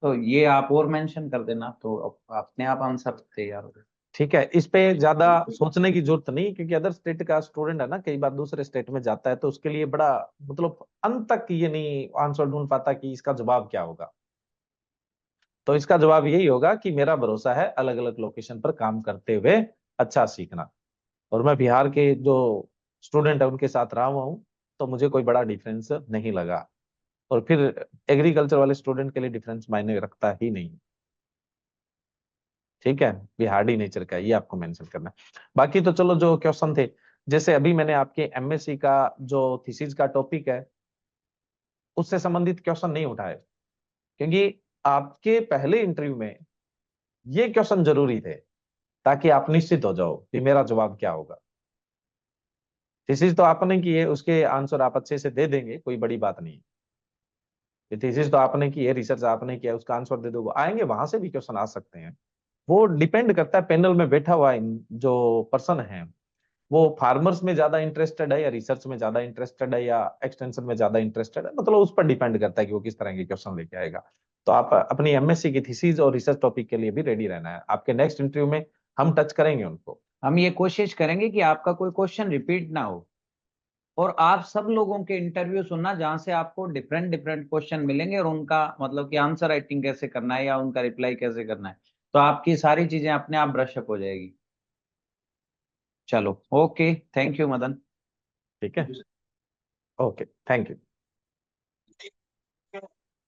तो ये आप और मेंशन कर देना तो अपने आप आंसर तैयार हो गए। ठीक है, इस पे ज्यादा सोचने की जरूरत नहीं, क्योंकि अदर स्टेट का स्टूडेंट है ना, कई बार दूसरे स्टेट में जाता है तो उसके लिए बड़ा मतलब अंत तक ये नहीं आंसर ढूंढ पाता कि इसका जवाब क्या होगा। तो इसका जवाब यही होगा कि मेरा भरोसा है अलग अलग लोकेशन पर काम करते हुए अच्छा सीखना। और मैं बिहार के जो स्टूडेंट है उनके साथ रहा हुआ हूँ तो मुझे कोई बड़ा डिफरेंस नहीं लगा। और फिर एग्रीकल्चर वाले स्टूडेंट के लिए डिफरेंस मायने रखता ही नहीं। ठीक है, बिहारी नेचर का ये आपको मेंशन करना है। बाकी तो चलो जो क्वेश्चन थे, जैसे अभी मैंने आपके एमएससी का जो थीसिस का टॉपिक है उससे संबंधित क्वेश्चन नहीं उठाए, क्योंकि आपके पहले इंटरव्यू में ये क्वेश्चन जरूरी थे ताकि आप निश्चित हो जाओ कि मेरा जवाब क्या होगा। थीसिस तो आपने की है, उसके आंसर आप अच्छे से दे देंगे, कोई बड़ी बात नहीं। थीसिस तो आपने की है, रिसर्च आपने किया, उसका आंसर दे दो, आएंगे वहां से भी क्वेश्चन आ सकते हैं। वो डिपेंड करता है पैनल में बैठा हुआ जो पर्सन है वो फार्मर्स में ज्यादा इंटरेस्टेड है या रिसर्च में ज्यादा इंटरेस्टेड है या एक्सटेंशन में ज्यादा इंटरेस्टेड है, मतलब उस पर डिपेंड करता है कि वो किस तरह के क्वेश्चन लेके आएगा। तो आप अपनी एमएससी की थीसिस और रिसर्च टॉपिक के लिए भी रेडी रहना है, आपके नेक्स्ट इंटरव्यू में हम टच करेंगे उनको। हम ये कोशिश करेंगे कि आपका कोई क्वेश्चन रिपीट ना हो और आप सब लोगों के इंटरव्यू सुनना जहां से आपको डिफरेंट डिफरेंट क्वेश्चन मिलेंगे और उनका मतलब कि आंसर राइटिंग कैसे करना है या उनका रिप्लाई कैसे करना है, तो आपकी सारी चीजें अपने आप ब्रश अप हो जाएगी। चलो, ओके, थैंक यू मदन। ठीक है, ओके, थैंक यू।